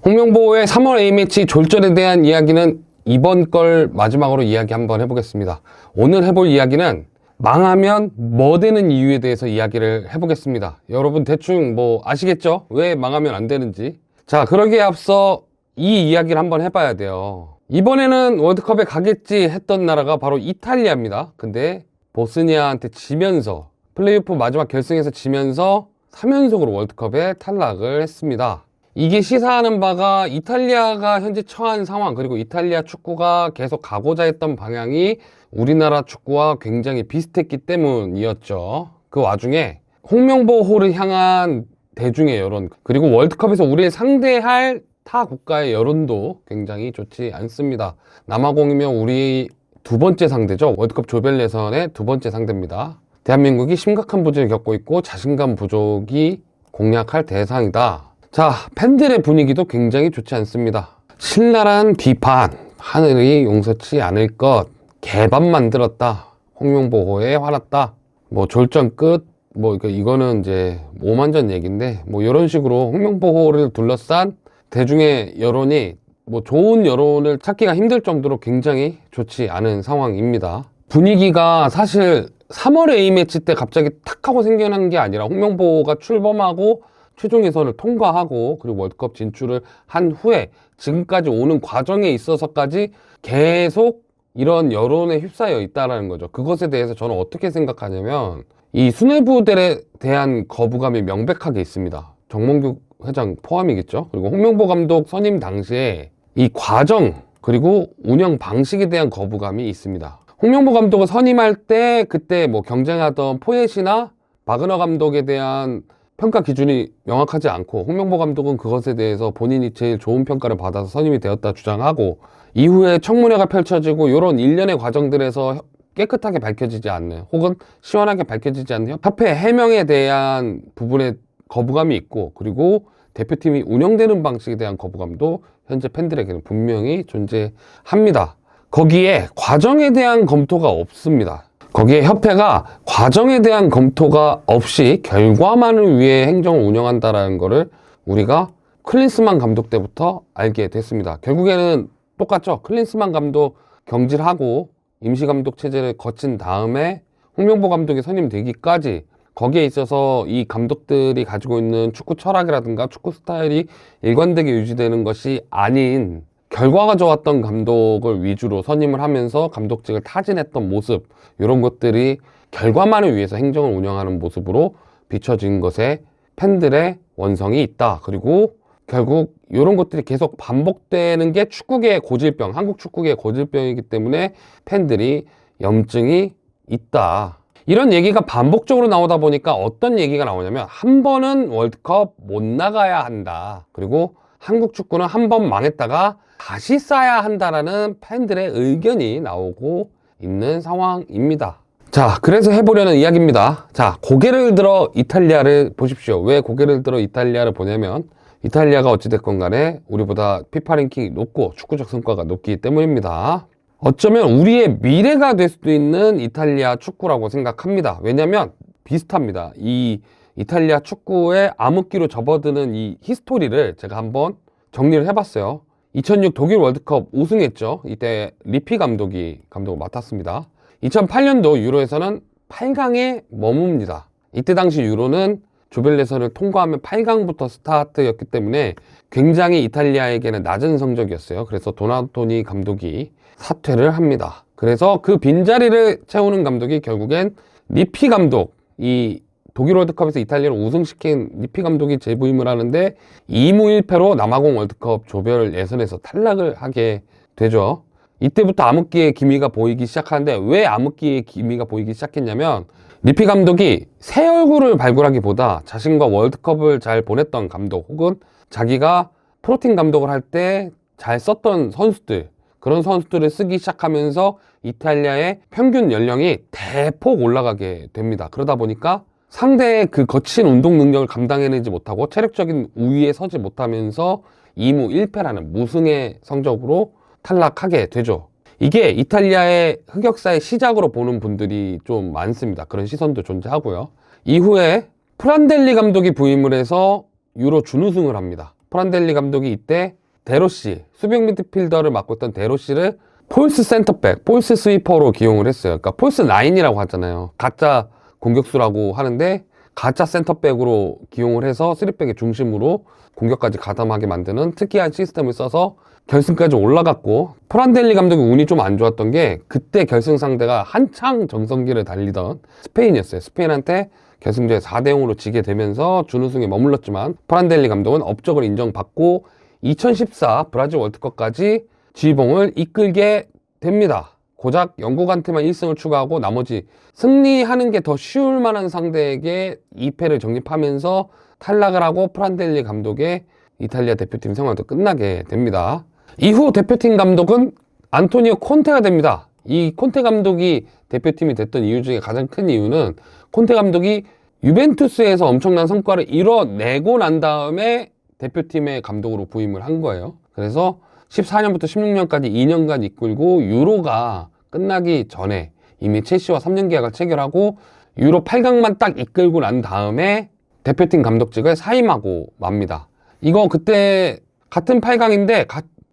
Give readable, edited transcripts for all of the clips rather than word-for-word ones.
홍명보의 3월 A매치 졸전에 대한 이야기는 이번 걸 마지막으로 이야기 한번 해보겠습니다. 오늘 해볼 이야기는 망하면 뭐 되는 이유에 대해서 이야기를 해보겠습니다. 여러분 대충 뭐 아시겠죠? 왜 망하면 안 되는지. 자, 그러기에 앞서 이 이야기를 한번 해봐야 돼요. 이번에는 월드컵에 가겠지 했던 나라가 바로 이탈리아입니다. 근데 보스니아한테 지면서 플레이오프 마지막 결승에서 지면서 3연속으로 월드컵에 탈락을 했습니다. 이게 시사하는 바가 이탈리아가 현재 처한 상황, 그리고 이탈리아 축구가 계속 가고자 했던 방향이 우리나라 축구와 굉장히 비슷했기 때문이었죠. 그 와중에 홍명보호를 향한 대중의 여론, 그리고 월드컵에서 우리를 상대할 타 국가의 여론도 굉장히 좋지 않습니다. 남아공이면 우리 두 번째 상대죠. 월드컵 조별 예선의 두 번째 상대입니다. 대한민국이 심각한 부진을 겪고 있고 자신감 부족이 공략할 대상이다. 자, 팬들의 분위기도 굉장히 좋지 않습니다. 신랄한 비판, 하늘이 용서치 않을 것, 개밥 만들었다, 홍명보호에 화났다, 뭐 졸전 끝, 뭐 이거는 이제 오만전 얘기인데, 뭐 이런 식으로 홍명보호를 둘러싼 대중의 여론이 뭐 좋은 여론을 찾기가 힘들 정도로 굉장히 좋지 않은 상황입니다. 분위기가 사실 3월 A매치 때 갑자기 탁 하고 생겨난 게 아니라 홍명보호가 출범하고 최종 예선을 통과하고 그리고 월드컵 진출을 한 후에 지금까지 오는 과정에 있어서까지 계속 이런 여론에 휩싸여 있다는 거죠. 그것에 대해서 저는 어떻게 생각하냐면 이 수뇌부들에 대한 거부감이 명백하게 있습니다. 정몽규 회장 포함이겠죠. 그리고 홍명보 감독 선임 당시에 이 과정 그리고 운영 방식에 대한 거부감이 있습니다. 홍명보 감독을 선임할 때 그때 뭐 경쟁하던 포엣이나 바그너 감독에 대한 평가 기준이 명확하지 않고 홍명보 감독은 그것에 대해서 본인이 제일 좋은 평가를 받아서 선임이 되었다 주장하고 이후에 청문회가 펼쳐지고 이런 일련의 과정들에서 깨끗하게 밝혀지지 않는 혹은 시원하게 밝혀지지 않는 협회 해명에 대한 부분에 거부감이 있고 그리고 대표팀이 운영되는 방식에 대한 거부감도 현재 팬들에게는 분명히 존재합니다. 거기에 과정에 대한 검토가 없습니다. 거기에 협회가 과정에 대한 검토가 없이 결과만을 위해 행정을 운영한다는 거를 우리가 클린스만 감독 때부터 알게 됐습니다. 결국에는 똑같죠. 클린스만 감독 경질하고 임시감독 체제를 거친 다음에 홍명보 감독이 선임되기까지 거기에 있어서 이 감독들이 가지고 있는 축구 철학이라든가 축구 스타일이 일관되게 유지되는 것이 아닌 결과가 좋았던 감독을 위주로 선임을 하면서 감독직을 타진했던 모습, 이런 것들이 결과만을 위해서 행정을 운영하는 모습으로 비춰진 것에 팬들의 원성이 있다. 그리고 결국 이런 것들이 계속 반복되는 게 축구계의 고질병, 한국 축구계의 고질병이기 때문에 팬들이 염증이 있다. 이런 얘기가 반복적으로 나오다 보니까 어떤 얘기가 나오냐면 한 번은 월드컵 못 나가야 한다. 그리고 한국 축구는 한 번 망했다가 다시 쌓아야 한다라는 팬들의 의견이 나오고 있는 상황입니다. 자, 그래서 해보려는 이야기입니다. 자, 고개를 들어 이탈리아를 보십시오. 왜 고개를 들어 이탈리아를 보냐면 이탈리아가 어찌됐건 간에 우리보다 피파 랭킹이 높고 축구적 성과가 높기 때문입니다. 어쩌면 우리의 미래가 될 수도 있는 이탈리아 축구라고 생각합니다. 왜냐면 비슷합니다. 이 이탈리아 축구의 암흑기로 접어드는 이 히스토리를 제가 한번 정리를 해봤어요. 2006 독일 월드컵 우승했죠. 이때 리피 감독이 감독을 맡았습니다. 2008년도 유로에서는 8강에 머뭅니다. 이때 당시 유로는 조별 예선을 통과하면 8강부터 스타트였기 때문에 굉장히 이탈리아에게는 낮은 성적이었어요. 그래서 도나토니 감독이 사퇴를 합니다. 그래서 그 빈자리를 채우는 감독이 결국엔 리피 감독, 이 독일 월드컵에서 이탈리아를 우승시킨 리피 감독이 재부임을 하는데 2무 1패로 남아공 월드컵 조별 예선에서 탈락을 하게 되죠. 이때부터 암흑기의 기미가 보이기 시작하는데 왜 암흑기의 기미가 보이기 시작했냐면 리피 감독이 새 얼굴을 발굴하기보다 자신과 월드컵을 잘 보냈던 감독 혹은 자기가 프로팀 감독을 할 때 잘 썼던 선수들, 그런 선수들을 쓰기 시작하면서 이탈리아의 평균 연령이 대폭 올라가게 됩니다. 그러다 보니까 상대의 그 거친 운동 능력을 감당해내지 못하고 체력적인 우위에 서지 못하면서 2무 1패라는 무승의 성적으로 탈락하게 되죠. 이게 이탈리아의 흑역사의 시작으로 보는 분들이 좀 많습니다. 그런 시선도 존재하고요. 이후에 프란델리 감독이 부임을 해서 유로 준우승을 합니다. 프란델리 감독이 이때 데로시, 수비형 미드필더를 맡고 있던 데로시를 폴스 센터백, 폴스 스위퍼로 기용을 했어요. 그러니까 폴스 9이라고 하잖아요. 가짜 공격수라고 하는데 가짜 센터백으로 기용을 해서 3백의 중심으로 공격까지 가담하게 만드는 특이한 시스템을 써서 결승까지 올라갔고, 프란델리 감독이 운이 좀 안 좋았던 게 그때 결승 상대가 한창 정성기를 달리던 스페인이었어요. 스페인한테 결승전에 4대0으로 지게 되면서 준우승에 머물렀지만 프란델리 감독은 업적을 인정받고 2014 브라질 월드컵까지 지휘봉을 이끌게 됩니다. 고작 영국한테만 1승을 추가하고 나머지 승리하는 게 더 쉬울 만한 상대에게 2패를 적립하면서 탈락을 하고 프란델리 감독의 이탈리아 대표팀 생활도 끝나게 됩니다. 이후 대표팀 감독은 안토니오 콘테가 됩니다. 이 콘테 감독이 대표팀이 됐던 이유 중에 가장 큰 이유는 콘테 감독이 유벤투스에서 엄청난 성과를 이뤄내고 난 다음에 대표팀의 감독으로 부임을 한 거예요. 그래서 14년부터 16년까지 2년간 이끌고 유로가 끝나기 전에 이미 첼시와 3년 계약을 체결하고 유로 8강만 딱 이끌고 난 다음에 대표팀 감독직을 사임하고 맙니다. 이거 그때 같은 8강인데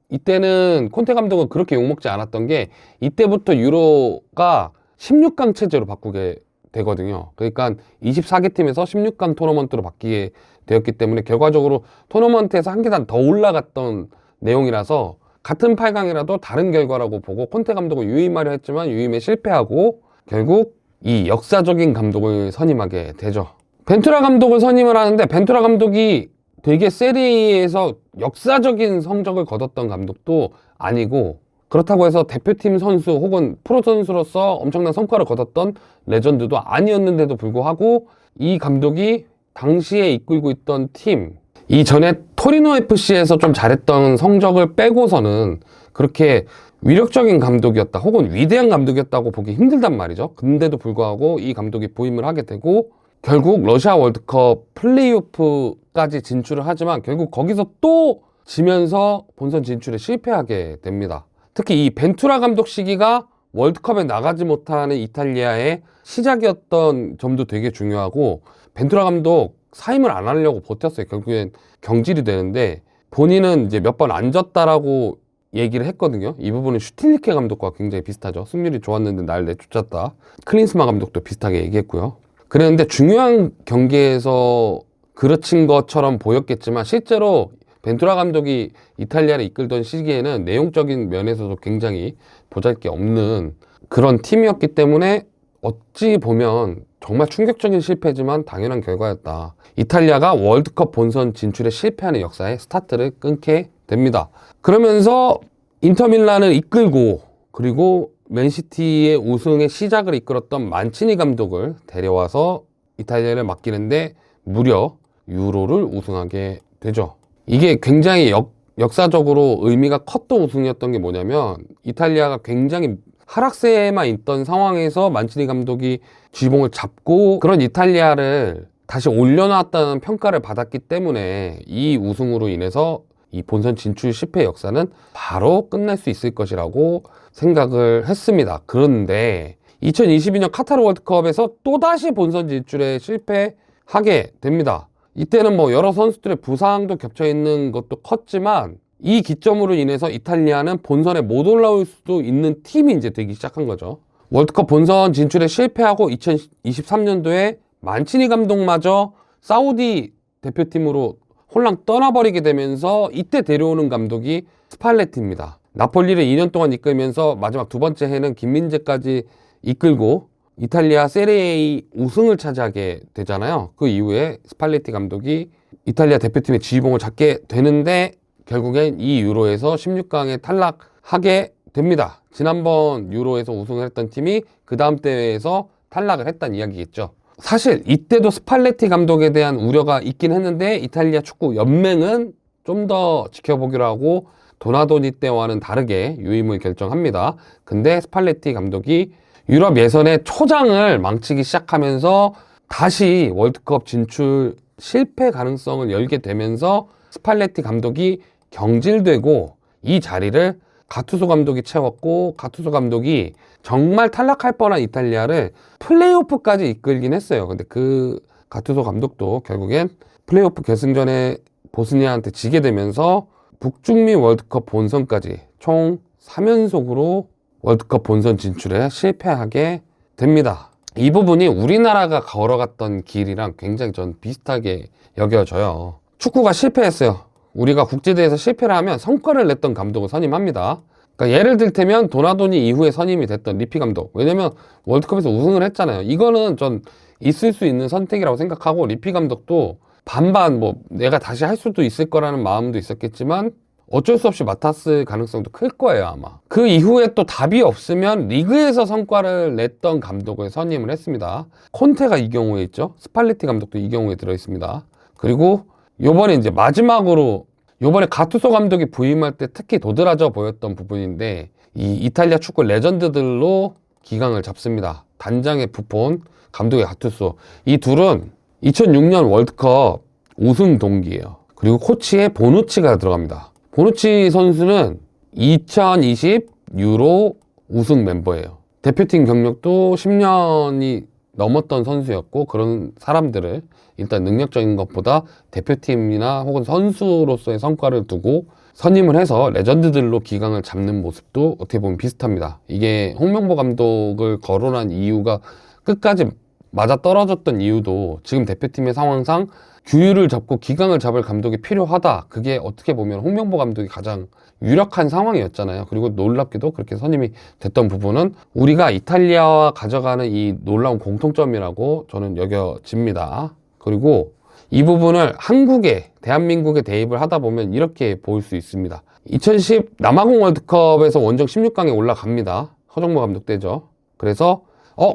이때는 콘테 감독은 그렇게 욕먹지 않았던 게 이때부터 유로가 16강 체제로 바꾸게 되거든요. 그러니까 24개 팀에서 16강 토너먼트로 바뀌게 되었기 때문에 결과적으로 토너먼트에서 한 계단 더 올라갔던 내용이라서 같은 8강이라도 다른 결과라고 보고 콘테 감독을 유임하려 했지만 유임에 실패하고 결국 이 역사적인 감독을 선임하게 되죠. 벤투라 감독을 선임을 하는데 벤투라 감독이 되게 세리에서 역사적인 성적을 거뒀던 감독도 아니고 그렇다고 해서 대표팀 선수 혹은 프로 선수로서 엄청난 성과를 거뒀던 레전드도 아니었는데도 불구하고 이 감독이 당시에 이끌고 있던 팀, 이전에 토리노 FC에서 좀 잘했던 성적을 빼고서는 그렇게 위력적인 감독이었다 혹은 위대한 감독이었다고 보기 힘들단 말이죠. 근데도 불구하고 이 감독이 부임을 하게 되고 결국 러시아 월드컵 플레이오프까지 진출을 하지만 결국 거기서 또 지면서 본선 진출에 실패하게 됩니다. 특히 이 벤투라 감독 시기가 월드컵에 나가지 못하는 이탈리아의 시작이었던 점도 되게 중요하고 벤투라 감독 사임을 안 하려고 버텼어요. 결국엔 경질이 되는데 본인은 이제 몇 번 안 졌다라고 얘기를 했거든요. 이 부분은 슈틸리케 감독과 굉장히 비슷하죠. 승률이 좋았는데 날 내쫓았다. 클린스만 감독도 비슷하게 얘기했고요. 그랬는데 중요한 경기에서 그르친 것처럼 보였겠지만 실제로 벤투라 감독이 이탈리아를 이끌던 시기에는 내용적인 면에서도 굉장히 보잘것없는 그런 팀이었기 때문에 어찌 보면 정말 충격적인 실패지만 당연한 결과였다. 이탈리아가 월드컵 본선 진출에 실패하는 역사에 스타트를 끊게 됩니다. 그러면서 인터밀란을 이끌고 그리고 맨시티의 우승의 시작을 이끌었던 만치니 감독을 데려와서 이탈리아를 맡기는데 무려 유로를 우승하게 되죠. 이게 굉장히 역사적으로 의미가 컸던 우승이었던 게 뭐냐면 이탈리아가 굉장히 하락세에만 있던 상황에서 만치니 감독이 쥐봉을 잡고 그런 이탈리아를 다시 올려놨다는 평가를 받았기 때문에 이 우승으로 인해서 이 본선 진출 실패 역사는 바로 끝날 수 있을 것이라고 생각을 했습니다. 그런데 2022년 카타르 월드컵에서 또다시 본선 진출에 실패하게 됩니다. 이때는 뭐 여러 선수들의 부상도 겹쳐 있는 것도 컸지만 이 기점으로 인해서 이탈리아는 본선에 못 올라올 수도 있는 팀이 이제 되기 시작한 거죠. 월드컵 본선 진출에 실패하고 2023년도에 만치니 감독마저 사우디 대표팀으로 홀랑 떠나버리게 되면서 이때 데려오는 감독이 스팔레티입니다. 나폴리를 2년 동안 이끌면서 마지막 두 번째 해는 김민재까지 이끌고 이탈리아 세리에A 우승을 차지하게 되잖아요. 그 이후에 스팔레티 감독이 이탈리아 대표팀의 지휘봉을 잡게 되는데 결국엔 이 유로에서 16강에 탈락하게 됩니다. 지난번 유로에서 우승을 했던 팀이 그 다음 대회에서 탈락을 했다는 이야기겠죠. 사실 이때도 스팔레티 감독에 대한 우려가 있긴 했는데 이탈리아 축구 연맹은 좀 더 지켜보기로 하고 도나도니 때와는 다르게 유임을 결정합니다. 근데 스팔레티 감독이 유럽 예선의 초장을 망치기 시작하면서 다시 월드컵 진출 실패 가능성을 열게 되면서 스팔레티 감독이 경질되고 이 자리를 가투소 감독이 채웠고 가투소 감독이 정말 탈락할 뻔한 이탈리아를 플레이오프까지 이끌긴 했어요. 근데 그 가투소 감독도 결국엔 플레이오프 결승전에 보스니아한테 지게 되면서 북중미 월드컵 본선까지 총 3연속으로 월드컵 본선 진출에 실패하게 됩니다. 이 부분이 우리나라가 걸어갔던 길이랑 굉장히 전 비슷하게 여겨져요. 축구가 실패했어요. 우리가 국제대회에서 실패를 하면 성과를 냈던 감독을 선임합니다. 그러니까 예를 들테면 도나도니 이후에 선임이 됐던 리피 감독. 왜냐면 월드컵에서 우승을 했잖아요. 이거는 전 있을 수 있는 선택이라고 생각하고, 리피 감독도 반반 뭐 내가 다시 할 수도 있을 거라는 마음도 있었겠지만 어쩔 수 없이 맡았을 가능성도 클 거예요, 아마. 그 이후에 또 답이 없으면 리그에서 성과를 냈던 감독을 선임을 했습니다. 콘테가 이 경우에 있죠. 스팔레티 감독도 이 경우에 들어있습니다. 그리고 요번에 이제 마지막으로, 요번에 가투소 감독이 부임할 때 특히 도드라져 보였던 부분인데, 이 이탈리아 축구 레전드들로 기강을 잡습니다. 단장의 부폰, 감독의 가투소. 이 둘은 2006년 월드컵 우승 동기예요. 그리고 코치에 보누치가 들어갑니다. 보누치 선수는 2020 유로 우승 멤버예요. 대표팀 경력도 10년이 넘었던 선수였고, 그런 사람들을 일단 능력적인 것보다 대표팀이나 혹은 선수로서의 성과를 두고 선임을 해서 레전드들로 기강을 잡는 모습도 어떻게 보면 비슷합니다. 이게 홍명보 감독을 거론한 이유가, 끝까지 맞아떨어졌던 이유도 지금 대표팀의 상황상 규율을 잡고 기강을 잡을 감독이 필요하다. 그게 어떻게 보면 홍명보 감독이 가장 유력한 상황이었잖아요. 그리고 놀랍게도 그렇게 선임이 됐던 부분은 우리가 이탈리아와 가져가는 이 놀라운 공통점이라고 저는 여겨집니다. 그리고 이 부분을 한국에, 대한민국에 대입을 하다 보면 이렇게 보일 수 있습니다. 2010 남아공 월드컵에서 원정 16강에 올라갑니다. 허정무 감독 때죠. 그래서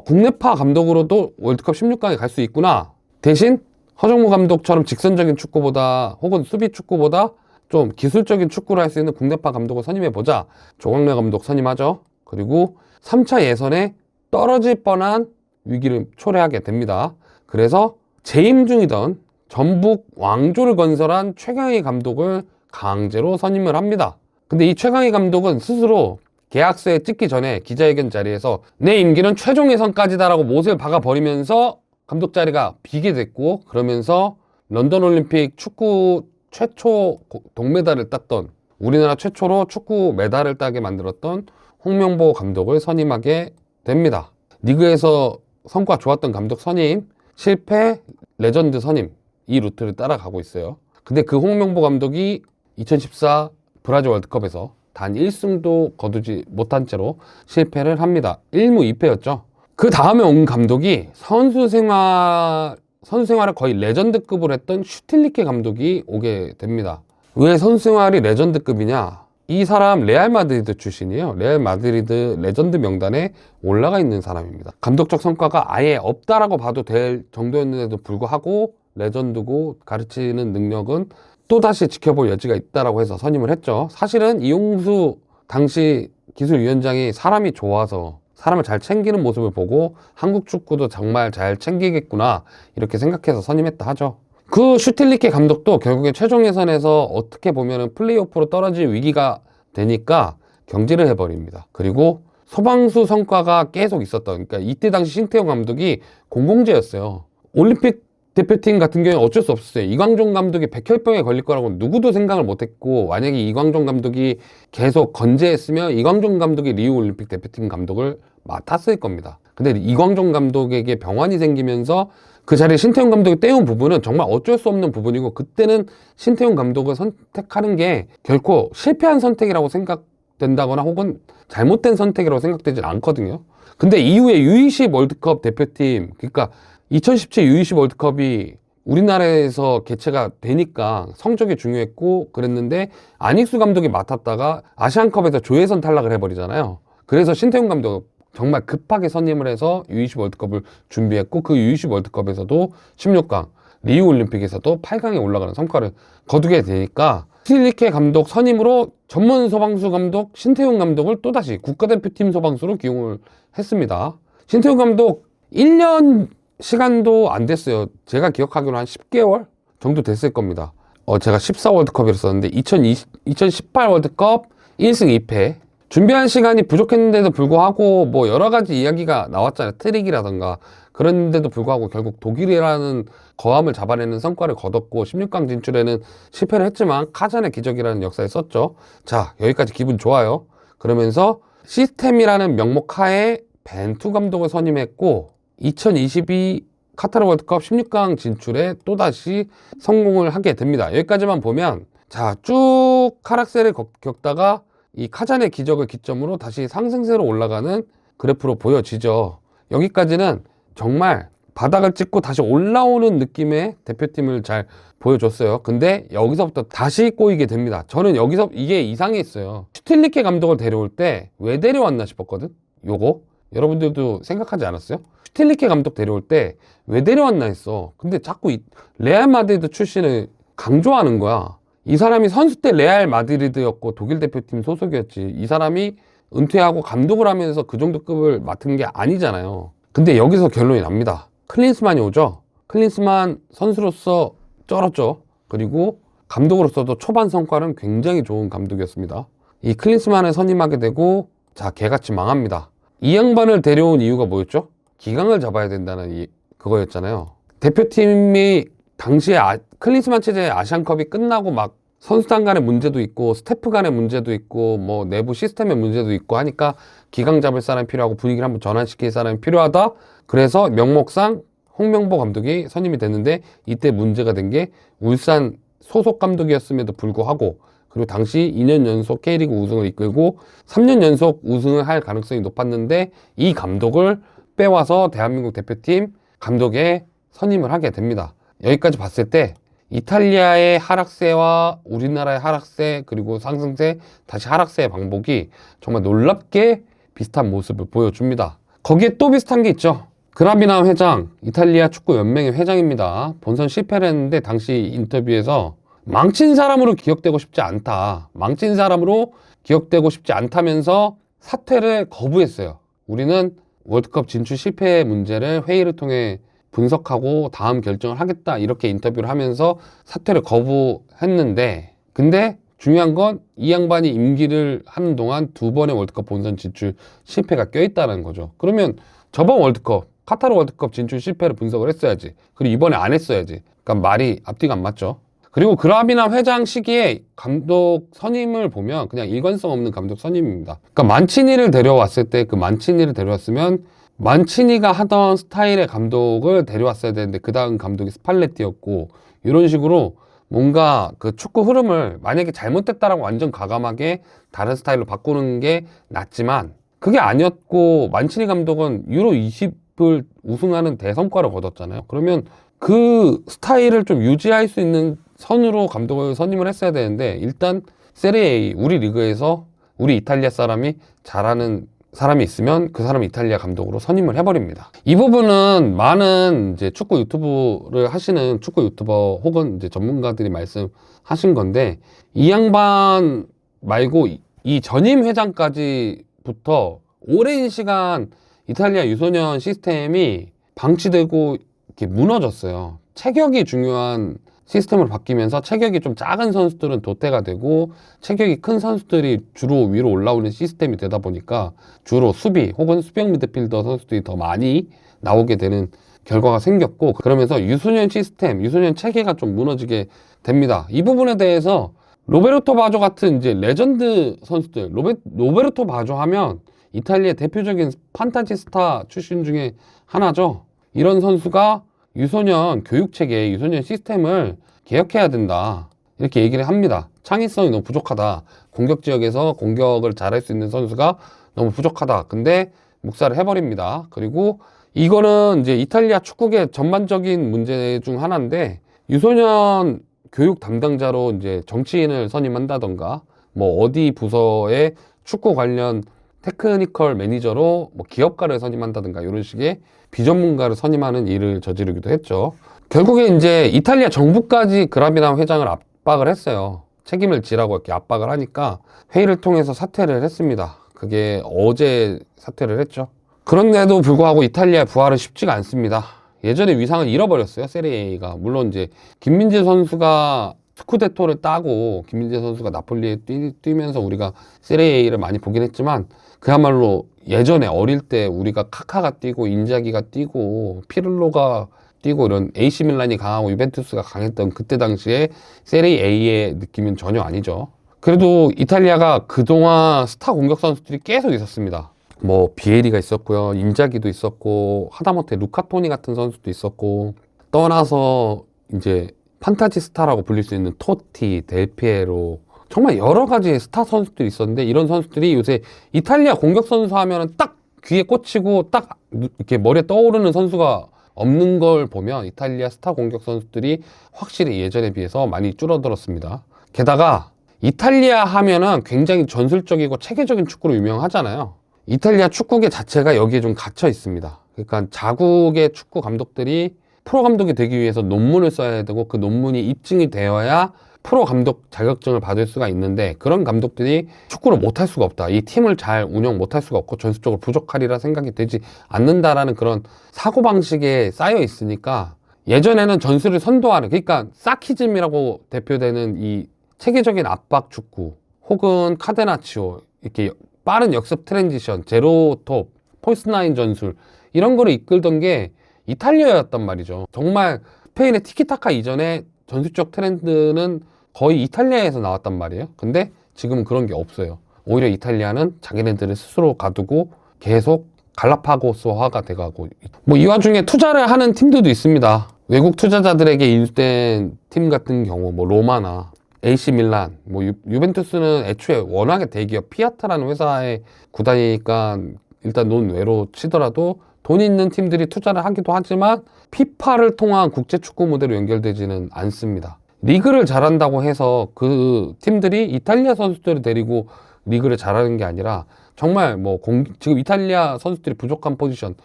국내파 감독으로도 월드컵 16강에 갈 수 있구나. 대신 허정무 감독처럼 직선적인 축구보다 혹은 수비 축구보다 좀 기술적인 축구를 할 수 있는 국내파 감독을 선임해보자. 조광래 감독 선임하죠. 그리고 3차 예선에 떨어질 뻔한 위기를 초래하게 됩니다. 그래서 재임 중이던 전북 왕조를 건설한 최강희 감독을 강제로 선임을 합니다. 근데 이 최강희 감독은 스스로 계약서에 찍기 전에 기자회견 자리에서 내 임기는 최종 예선까지다라고 못을 박아버리면서 감독 자리가 비게 됐고, 그러면서 런던 올림픽 축구 최초 동메달을 땄던, 우리나라 최초로 축구 메달을 따게 만들었던 홍명보 감독을 선임하게 됩니다. 리그에서 성과 좋았던 감독 선임, 실패, 레전드 선임, 이 루트를 따라가고 있어요. 근데 그 홍명보 감독이 2014 브라질 월드컵에서 단 1승도 거두지 못한 채로 실패를 합니다. 1무 2패였죠. 그 다음에 온 감독이 선수 생활을 거의 레전드급으로 했던 슈틸리케 감독이 오게 됩니다. 왜 선수 생활이 레전드급이냐? 이 사람 레알 마드리드 출신이에요. 레알 마드리드 레전드 명단에 올라가 있는 사람입니다. 감독적 성과가 아예 없다라고 봐도 될 정도였는데도 불구하고 레전드고 가르치는 능력은 또다시 지켜볼 여지가 있다라고 해서 선임을 했죠. 사실은 이용수 당시 기술위원장이 사람이 좋아서 사람을 잘 챙기는 모습을 보고 한국 축구도 정말 잘 챙기겠구나 이렇게 생각해서 선임했다 하죠. 그 슈틸리케 감독도 결국에 최종 예선에서 어떻게 보면 플레이오프로 떨어질 위기가 되니까 경질을 해버립니다. 그리고 소방수 성과가 계속 있었던, 그러니까 이때 당시 신태용 감독이 공공재였어요. 올림픽 대표팀 같은 경우는 어쩔 수 없었어요. 이광종 감독이 백혈병에 걸릴 거라고 누구도 생각을 못했고, 만약에 이광종 감독이 계속 건재했으면 이광종 감독이 리우 올림픽 대표팀 감독을 맡았을 겁니다. 근데 이광종 감독에게 병환이 생기면서 그 자리에 신태용 감독이 떼운 부분은 정말 어쩔 수 없는 부분이고, 그때는 신태용 감독을 선택하는 게 결코 실패한 선택이라고 생각된다거나 혹은 잘못된 선택이라고 생각되진 않거든요. 근데 이후에 U20 월드컵 대표팀, 그러니까 2017 U20 월드컵이 우리나라에서 개최가 되니까 성적이 중요했고 그랬는데, 안익수 감독이 맡았다가 아시안컵에서 조혜선 탈락을 해버리잖아요. 그래서 신태용 감독 정말 급하게 선임을 해서 U20 월드컵을 준비했고, 그 U20 월드컵에서도 16강, 리우 올림픽에서도 8강에 올라가는 성과를 거두게 되니까 슈틸리케 감독 선임으로 전문 소방수 감독 신태용 감독을 또다시 국가대표팀 소방수로 기용을 했습니다. 신태용 감독 1년 시간도 안 됐어요. 제가 기억하기로 한 10개월 정도 됐을 겁니다. 제가 14 월드컵이었었는데 2018 월드컵 1승 2패. 준비한 시간이 부족했는데도 불구하고 뭐 여러 가지 이야기가 나왔잖아요. 트릭이라던가. 그런데도 불구하고 결국 독일이라는 거함을 잡아내는 성과를 거뒀고 16강 진출에는 실패를 했지만 카잔의 기적이라는 역사에 썼죠. 자, 여기까지 기분 좋아요. 그러면서 시스템이라는 명목 하에 벤투 감독을 선임했고 2022 카타르 월드컵 16강 진출에 또다시 성공을 하게 됩니다. 여기까지만 보면 자, 쭉 하락세를 겪다가 이 카잔의 기적을 기점으로 다시 상승세로 올라가는 그래프로 보여지죠. 여기까지는 정말 바닥을 찍고 다시 올라오는 느낌의 대표팀을 잘 보여줬어요. 근데 여기서부터 다시 꼬이게 됩니다. 저는 여기서 이게 이상했어요. 슈틸리케 감독을 데려올 때 왜 데려왔나 싶었거든. 요거 여러분들도 생각하지 않았어요? 슈틸리케 감독 데려올 때 왜 데려왔나 했어. 근데 자꾸 레알 마드리드 출신을 강조하는 거야. 이 사람이 선수 때 레알 마드리드였고 독일 대표팀 소속이었지. 이 사람이 은퇴하고 감독을 하면서 그 정도 급을 맡은 게 아니잖아요. 근데 여기서 결론이 납니다. 클린스만이 오죠. 클린스만 선수로서 쩔었죠. 그리고 감독으로서도 초반 성과는 굉장히 좋은 감독이었습니다. 이 클린스만을 선임하게 되고 자, 개같이 망합니다. 이 양반을 데려온 이유가 뭐였죠? 기강을 잡아야 된다는 그거였잖아요. 대표팀이 당시에 클린스만 체제의 아시안컵이 끝나고 막 선수단 간의 문제도 있고 스태프 간의 문제도 있고 뭐 내부 시스템의 문제도 있고 하니까 기강 잡을 사람이 필요하고 분위기를 한번 전환시킬 사람이 필요하다. 그래서 명목상 홍명보 감독이 선임이 됐는데 이때 문제가 된 게 울산 소속 감독이었음에도 불구하고 그리고 당시 2년 연속 K리그 우승을 이끌고 3년 연속 우승을 할 가능성이 높았는데 이 감독을 빼와서 대한민국 대표팀 감독에 선임을 하게 됩니다. 여기까지 봤을 때 이탈리아의 하락세와 우리나라의 하락세 그리고 상승세 다시 하락세의 방법이 정말 놀랍게 비슷한 모습을 보여줍니다. 거기에 또 비슷한 게 있죠. 그라비나 회장, 이탈리아 축구 연맹의 회장입니다. 본선 실패를 했는데 당시 인터뷰에서 망친 사람으로 기억되고 싶지 않다. 망친 사람으로 기억되고 싶지 않다면서 사퇴를 거부했어요. 우리는 월드컵 진출 실패의 문제를 회의를 통해 분석하고 다음 결정을 하겠다 이렇게 인터뷰를 하면서 사퇴를 거부했는데 근데 중요한 건 이 양반이 임기를 하는 동안 2번의 월드컵 본선 진출 실패가 껴있다는 거죠. 그러면 저번 월드컵 카타르 월드컵 진출 실패를 분석을 했어야지. 그리고 이번에 안 했어야지. 그러니까 말이 앞뒤가 안 맞죠. 그리고 그라비나 회장 시기에 감독 선임을 보면 그냥 일관성 없는 감독 선임입니다. 그러니까 만치니를 데려왔을 때 그 만치니를 데려왔으면 만치니가 하던 스타일의 감독을 데려왔어야 되는데 그 다음 감독이 스팔레티였고 이런 식으로 뭔가 그 축구 흐름을 만약에 잘못됐다라고 완전 과감하게 다른 스타일로 바꾸는 게 낫지만 그게 아니었고 만치니 감독은 유로 20을 우승하는 대성과를 거뒀잖아요. 그러면 그 스타일을 좀 유지할 수 있는 선으로 감독을 선임을 했어야 되는데 일단 세리에 우리 리그에서 우리 이탈리아 사람이 잘하는 사람이 있으면 그 사람 이탈리아 감독으로 선임을 해버립니다. 이 부분은 많은 이제 축구 유튜브를 하시는 축구 유튜버 혹은 이제 전문가들이 말씀하신 건데 이 양반 말고 이 전임 회장까지부터 오랜 시간 이탈리아 유소년 시스템이 방치되고 이렇게 무너졌어요. 체격이 중요한 시스템으로 바뀌면서 체격이 좀 작은 선수들은 도태가 되고 체격이 큰 선수들이 주로 위로 올라오는 시스템이 되다 보니까 주로 수비 혹은 수비형 미드필더 선수들이 더 많이 나오게 되는 결과가 생겼고 그러면서 유소년 시스템, 유소년 체계가 좀 무너지게 됩니다. 이 부분에 대해서 로베르토 바조 같은 이제 레전드 선수들, 로베르토 바조 하면 이탈리아 대표적인 판타지 스타 출신 중에 하나죠. 이런 선수가 유소년 교육체계, 유소년 시스템을 개혁해야 된다. 이렇게 얘기를 합니다. 창의성이 너무 부족하다. 공격 지역에서 공격을 잘할 수 있는 선수가 너무 부족하다. 근데 묵살을 해버립니다. 그리고 이거는 이제 이탈리아 축구계 전반적인 문제 중 하나인데 유소년 교육 담당자로 이제 정치인을 선임한다던가 뭐 어디 부서에 축구 관련 테크니컬 매니저로 뭐 기업가를 선임한다든가 이런 식의 비전문가를 선임하는 일을 저지르기도 했죠. 결국에 이제 이탈리아 정부까지 그라비나 회장을 압박을 했어요. 책임을 지라고 이렇게 압박을 하니까 회의를 통해서 사퇴를 했습니다. 그게 어제 사퇴를 했죠. 그런데도 불구하고 이탈리아 부활은 쉽지가 않습니다. 예전에 위상을 잃어버렸어요. 세리에가. 물론 이제 김민재 선수가 스쿠데토를 따고 김민재 선수가 나폴리에 뛰면서 우리가 세리에A를 많이 보긴 했지만 그야말로 예전에 어릴 때 우리가 카카가 뛰고 인자기가 뛰고 피를로가 뛰고 이런 AC 밀란이 강하고 유벤투스가 강했던 그때 당시에 세리에A의 느낌은 전혀 아니죠. 그래도 이탈리아가 그동안 스타 공격 선수들이 계속 있었습니다. 뭐 비에리가 있었고요, 인자기도 있었고, 하다못해 루카토니 같은 선수도 있었고, 떠나서 이제 판타지 스타라고 불릴 수 있는 토티, 델피에로, 정말 여러 가지 스타 선수들이 있었는데 이런 선수들이 요새 이탈리아 공격 선수 하면은 딱 귀에 꽂히고 딱 이렇게 머리에 떠오르는 선수가 없는 걸 보면 이탈리아 스타 공격 선수들이 확실히 예전에 비해서 많이 줄어들었습니다. 게다가 이탈리아 하면은 굉장히 전술적이고 체계적인 축구로 유명하잖아요. 이탈리아 축구계 자체가 여기에 좀 갇혀 있습니다. 그러니까 자국의 축구 감독들이 프로 감독이 되기 위해서 논문을 써야 되고 그 논문이 입증이 되어야 프로 감독 자격증을 받을 수가 있는데 그런 감독들이 축구를 못할 수가 없다. 이 팀을 잘 운영 못할 수가 없고 전술적으로 부족하리라 생각이 되지 않는다라는 그런 사고방식에 쌓여 있으니까 예전에는 전술을 선도하는, 그러니까 사키즘이라고 대표되는 이 체계적인 압박 축구 혹은 카데나치오, 이렇게 빠른 역습 트랜지션, 제로톱, 폴스나인 전술 이런 거를 이끌던 게 이탈리아였단 말이죠. 정말 스페인의 티키타카 이전에 전술적 트렌드는 거의 이탈리아에서 나왔단 말이에요. 근데 지금은 그런 게 없어요. 오히려 이탈리아는 자기네들을 스스로 가두고 계속 갈라파고스화가 돼가고, 뭐 이 와중에 투자를 하는 팀들도 있습니다. 외국 투자자들에게 인수된 팀 같은 경우 뭐 로마나 AC 밀란, 뭐 유벤투스는 애초에 워낙에 대기업 피아타라는 회사의 구단이니까 일단 논외로 치더라도 돈 있는 팀들이 투자를 하기도 하지만 피파를 통한 국제 축구 무대로 연결되지는 않습니다. 리그를 잘한다고 해서 그 팀들이 이탈리아 선수들을 데리고 리그를 잘하는 게 아니라 정말 뭐 지금 이탈리아 선수들이 부족한 포지션,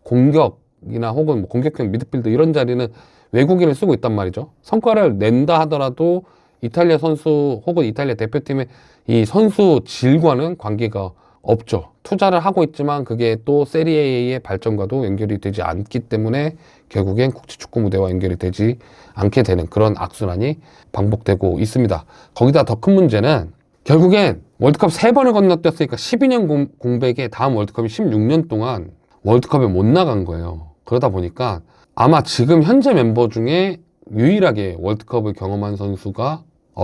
공격이나 혹은 뭐 공격형 미드필드 이런 자리는 외국인을 쓰고 있단 말이죠. 성과를 낸다 하더라도 이탈리아 선수 혹은 이탈리아 대표팀의 이 선수 질과는 관계가 없죠. 투자를 하고 있지만 그게 또 세리에의 발전과도 연결이 되지 않기 때문에 결국엔 국제축구 무대와 연결이 되지 않게 되는 그런 악순환이 반복되고 있습니다. 거기다 더 큰 문제는 결국엔 월드컵 3번을 건너뛰었으니까 12년 공백에 다음 월드컵이 16년 동안 월드컵에 못 나간 거예요. 그러다 보니까 아마 지금 현재 멤버 중에 유일하게 월드컵을 경험한 선수가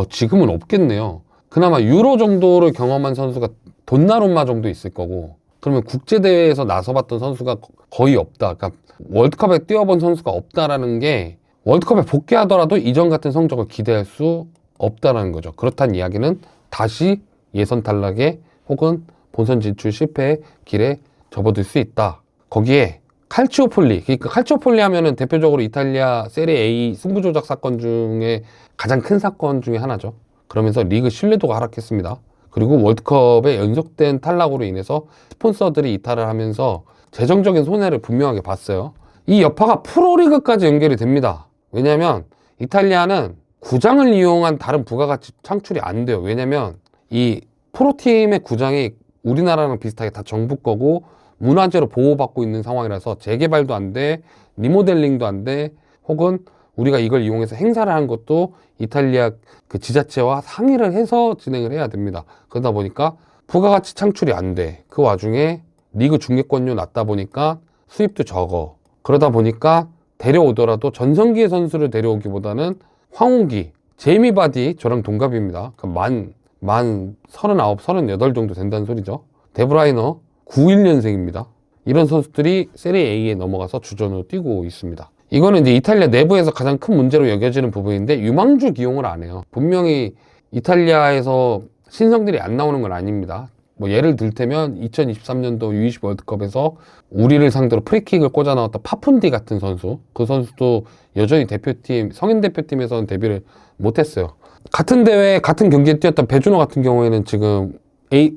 지금은 없겠네요. 그나마 유로 정도를 경험한 선수가 돈나룸마 정도 있을 거고, 그러면 국제대회에서 나서봤던 선수가 거의 없다. 그러니까 월드컵에 뛰어본 선수가 없다라는 게 월드컵에 복귀하더라도 이전 같은 성적을 기대할 수 없다라는 거죠. 그렇다는 이야기는 다시 예선 탈락에 혹은 본선 진출 실패의 길에 접어들 수 있다. 거기에 칼치오폴리, 그러니까 칼치오폴리 하면은 대표적으로 이탈리아 세리A 승부조작 사건 중에 가장 큰 사건 중에 하나죠. 그러면서 리그 신뢰도가 하락했습니다. 그리고 월드컵의 연속된 탈락으로 인해서 스폰서들이 이탈을 하면서 재정적인 손해를 분명하게 봤어요. 이 여파가 프로리그까지 연결이 됩니다. 왜냐하면 이탈리아는 구장을 이용한 다른 부가가치 창출이 안 돼요. 왜냐하면 이 프로팀의 구장이 우리나라랑 비슷하게 다 정부 거고 문화재로 보호받고 있는 상황이라서 재개발도 안 돼, 리모델링도 안 돼, 혹은 우리가 이걸 이용해서 행사를 한 것도 이탈리아 그 지자체와 상의를 해서 진행을 해야 됩니다. 그러다 보니까 부가가치 창출이 안 돼. 그 와중에 리그 중계권료 낮다 보니까 수입도 적어. 그러다 보니까 데려오더라도 전성기의 선수를 데려오기보다는 황우기, 제이미 바디, 저랑 동갑입니다. 그러니까 만 39, 38 정도 된다는 소리죠. 데브라이너 91년생입니다. 이런 선수들이 세리에A에 넘어가서 주전으로 뛰고 있습니다. 이거는 이제 이탈리아 내부에서 가장 큰 문제로 여겨지는 부분인데 유망주 기용을 안 해요. 분명히 이탈리아에서 신성들이 안 나오는 건 아닙니다. 뭐 예를 들테면 2023년도 U20 월드컵에서 우리를 상대로 프리킥을 꽂아 넣었던 파푼디 같은 선수, 그 선수도 여전히 대표팀, 성인 대표팀에서는 데뷔를 못했어요. 같은 대회, 같은 경기에 뛰었던 베주노 같은 경우에는 지금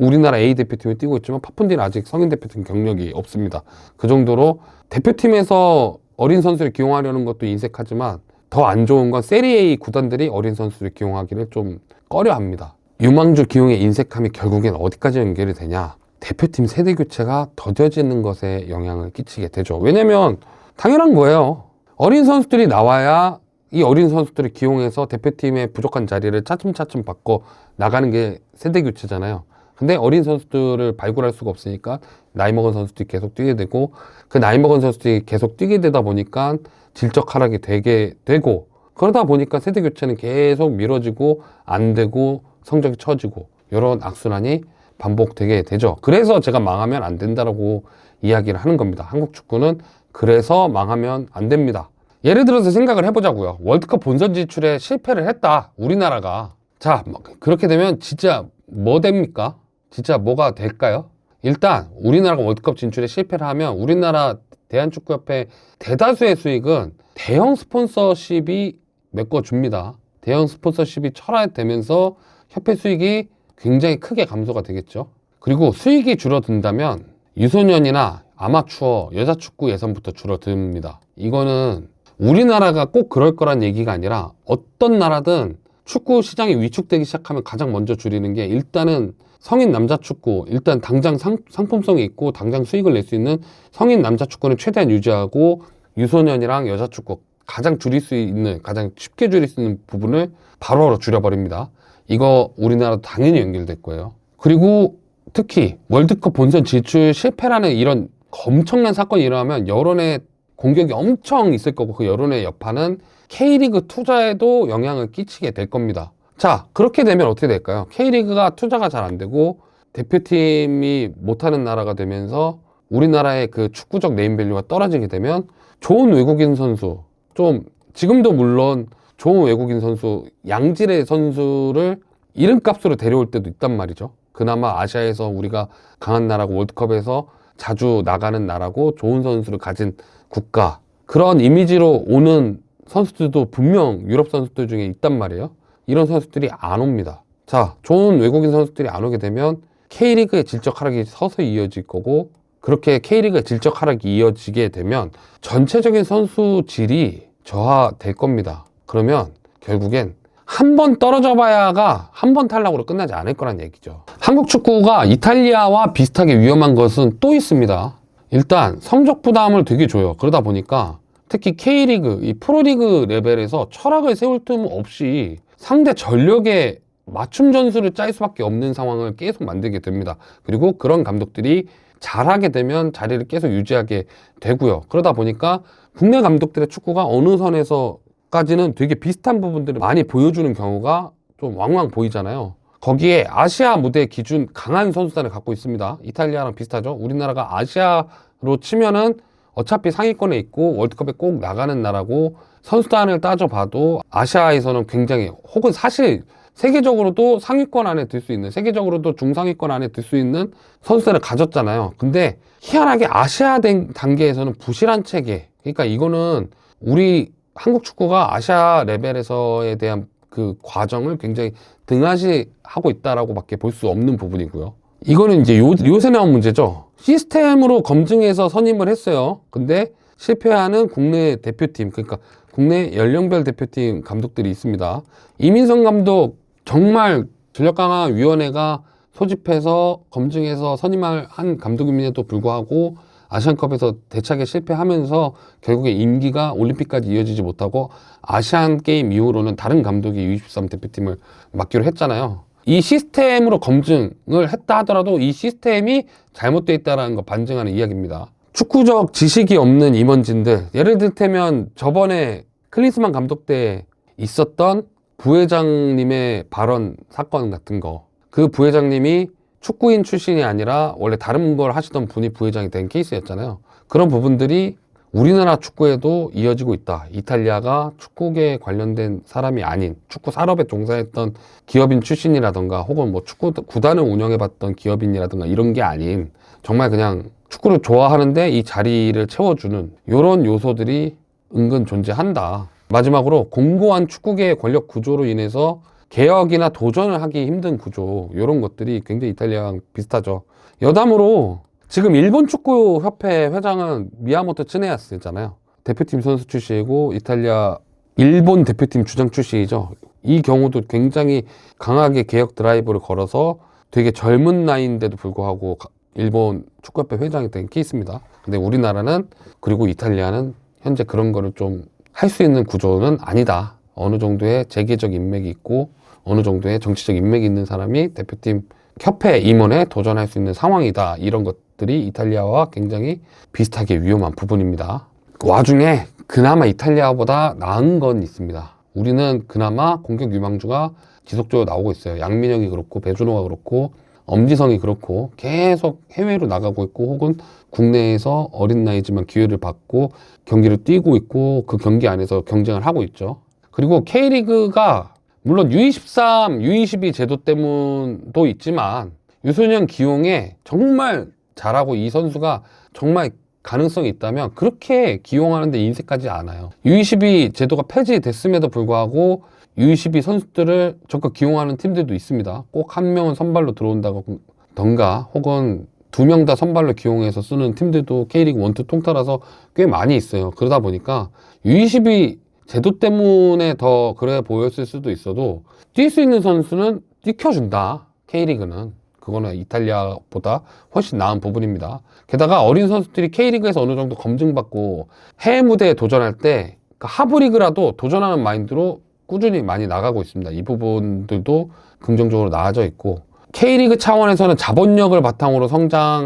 우리나라 A 대표팀에 뛰고 있지만 파푼디는 아직 성인 대표팀 경력이 없습니다. 그 정도로 대표팀에서 어린 선수를 기용하려는 것도 인색하지만 더 안 좋은 건 세리A 구단들이 어린 선수를 기용하기를 좀 꺼려합니다. 유망주 기용의 인색함이 결국엔 어디까지 연결이 되냐? 대표팀 세대 교체가 더뎌지는 것에 영향을 끼치게 되죠. 왜냐면 당연한 거예요. 어린 선수들이 나와야 이 어린 선수들을 기용해서 대표팀의 부족한 자리를 차츰차츰 바꿔 나가는 게 세대 교체잖아요. 근데 어린 선수들을 발굴할 수가 없으니까 나이 먹은 선수들이 계속 뛰게 되고, 그 나이 먹은 선수들이 계속 뛰게 되다 보니까 질적 하락이 되게 되고, 그러다 보니까 세대 교체는 계속 미뤄지고 안 되고 성적이 처지고, 이런 악순환이 반복되게 되죠. 그래서 제가 망하면 안 된다라고 이야기를 하는 겁니다. 한국 축구는 그래서 망하면 안 됩니다. 예를 들어서 생각을 해보자고요. 월드컵 본선 진출에 실패를 했다, 우리나라가. 자, 그렇게 되면 진짜 뭐 됩니까? 진짜 뭐가 될까요? 일단 우리나라가 월드컵 진출에 실패를 하면 우리나라 대한축구협회 대다수의 수익은 대형 스폰서십이 메꿔줍니다. 대형 스폰서십이 철회되면서 협회 수익이 굉장히 크게 감소가 되겠죠. 그리고 수익이 줄어든다면 유소년이나 아마추어 여자축구 예산부터 줄어듭니다. 이거는 우리나라가 꼭 그럴 거란 얘기가 아니라 어떤 나라든 축구 시장이 위축되기 시작하면 가장 먼저 줄이는 게, 일단은 성인 남자 축구, 일단 당장 상품성이 있고 당장 수익을 낼 수 있는 성인 남자 축구는 최대한 유지하고, 유소년이랑 여자 축구 가장 줄일 수 있는, 가장 쉽게 줄일 수 있는 부분을 바로바로 줄여버립니다. 이거 우리나라도 당연히 연결될 거예요. 그리고 특히 월드컵 본선 진출 실패라는 이런 엄청난 사건이 일어나면 여론의 공격이 엄청 있을 거고, 그 여론의 여파는 K리그 투자에도 영향을 끼치게 될 겁니다. 자, 그렇게 되면 어떻게 될까요? K리그가 투자가 잘 안 되고 대표팀이 못하는 나라가 되면서 우리나라의 그 축구적 네임밸류가 떨어지게 되면 좋은 외국인 선수, 좀 지금도 물론 좋은 외국인 선수, 양질의 선수를 이름값으로 데려올 때도 있단 말이죠. 그나마 아시아에서 우리가 강한 나라고, 월드컵에서 자주 나가는 나라고, 좋은 선수를 가진 국가, 그런 이미지로 오는 선수들도 분명 유럽 선수들 중에 있단 말이에요. 이런 선수들이 안 옵니다. 자, 좋은 외국인 선수들이 안 오게 되면 K리그의 질적 하락이 서서히 이어질 거고, 그렇게 K리그의 질적 하락이 이어지게 되면 전체적인 선수 질이 저하될 겁니다. 그러면 결국엔 한 번 떨어져 봐야가 한 번 탈락으로 끝나지 않을 거란 얘기죠. 한국 축구가 이탈리아와 비슷하게 위험한 것은 또 있습니다. 일단 성적 부담을 되게 줘요. 그러다 보니까 특히 K리그, 이 프로리그 레벨에서 철학을 세울 틈 없이 상대 전력에 맞춤 전술을 짤 수밖에 없는 상황을 계속 만들게 됩니다. 그리고 그런 감독들이 잘하게 되면 자리를 계속 유지하게 되고요. 그러다 보니까 국내 감독들의 축구가 어느 선에서까지는 되게 비슷한 부분들을 많이 보여주는 경우가 좀 왕왕 보이잖아요. 거기에 아시아 무대 기준 강한 선수단을 갖고 있습니다. 이탈리아랑 비슷하죠. 우리나라가 아시아로 치면은 어차피 상위권에 있고 월드컵에 꼭 나가는 나라고, 선수단을 따져봐도 아시아에서는 굉장히, 혹은 사실 세계적으로도 상위권 안에 들 수 있는, 세계적으로도 중상위권 안에 들 수 있는 선수단을 가졌잖아요. 근데 희한하게 아시아 단계에서는 부실한 체계, 그러니까 이거는 우리 한국 축구가 아시아 레벨에서에 대한 그 과정을 굉장히 등한시하고 있다라고 밖에 볼 수 없는 부분이고요. 이거는 이제 요새 나온 문제죠. 시스템으로 검증해서 선임을 했어요. 근데 실패하는 국내 대표팀, 그러니까 국내 연령별 대표팀 감독들이 있습니다. 이민성 감독 정말 전력강화위원회가 소집해서 검증해서 선임을 한 감독임에도 불구하고 아시안컵에서 대차게 실패하면서 결국에 임기가 올림픽까지 이어지지 못하고 아시안 게임 이후로는 다른 감독이 U23 대표팀을 맡기로 했잖아요. 이 시스템으로 검증을 했다 하더라도 이 시스템이 잘못되어 있다는 거 반증하는 이야기입니다. 축구적 지식이 없는 임원진들, 예를 들테면 저번에 클린스만 감독 때 있었던 부회장님의 발언 사건 같은 거, 그 부회장님이 축구인 출신이 아니라 원래 다른 걸 하시던 분이 부회장이 된 케이스였잖아요. 그런 부분들이 우리나라 축구에도 이어지고 있다. 이탈리아가 축구계에 관련된 사람이 아닌, 축구 산업에 종사했던 기업인 출신이라던가, 혹은 뭐 축구 구단을 운영해봤던 기업인이라던가 이런 게 아닌, 정말 그냥 축구를 좋아하는데 이 자리를 채워주는 이런 요소들이 은근 존재한다. 마지막으로 공고한 축구계의 권력 구조로 인해서 개혁이나 도전을 하기 힘든 구조, 이런 것들이 굉장히 이탈리아랑 비슷하죠. 여담으로 지금 일본 축구협회 회장은 미야모토 츠네야스잖아요. 대표팀 선수 출신이고 이탈리아 일본 대표팀 주장 출신이죠. 이 경우도 굉장히 강하게 개혁 드라이브를 걸어서 되게 젊은 나이인데도 불구하고 일본 축구협회 회장이 된 케이스입니다. 근데 우리나라는, 그리고 이탈리아는 현재 그런 거를 좀 할 수 있는 구조는 아니다. 어느 정도의 재계적 인맥이 있고 어느 정도의 정치적 인맥이 있는 사람이 대표팀 협회 임원에 도전할 수 있는 상황이다. 이런 것들이 이탈리아와 굉장히 비슷하게 위험한 부분입니다. 그 와중에 그나마 이탈리아보다 나은 건 있습니다. 우리는 그나마 공격 유망주가 지속적으로 나오고 있어요. 양민혁이 그렇고 배준호가 그렇고 엄지성이 그렇고 계속 해외로 나가고 있고 혹은 국내에서 어린 나이지만 기회를 받고 경기를 뛰고 있고 그 경기 안에서 경쟁을 하고 있죠. 그리고 K리그가 물론 U23, U22 제도 때문도 있지만 유소년 기용에 정말 잘하고 이 선수가 정말 가능성이 있다면 그렇게 기용하는데 인색하지 않아요. U22 제도가 폐지됐음에도 불구하고 U22 선수들을 적극 기용하는 팀들도 있습니다. 꼭 한 명은 선발로 들어온다던가 혹은 두 명 다 선발로 기용해서 쓰는 팀들도 K리그 1, 2 통틀어서 꽤 많이 있어요. 그러다 보니까 U22 제도 때문에 더 그래 보였을 수도 있어도 뛸 수 있는 선수는 뛰켜준다. K리그는. 그거는 이탈리아보다 훨씬 나은 부분입니다. 게다가 어린 선수들이 K리그에서 어느 정도 검증받고 해외 무대에 도전할 때 하브리그라도 도전하는 마인드로 꾸준히 많이 나가고 있습니다. 이 부분들도 긍정적으로 나아져 있고 K리그 차원에서는 자본력을 바탕으로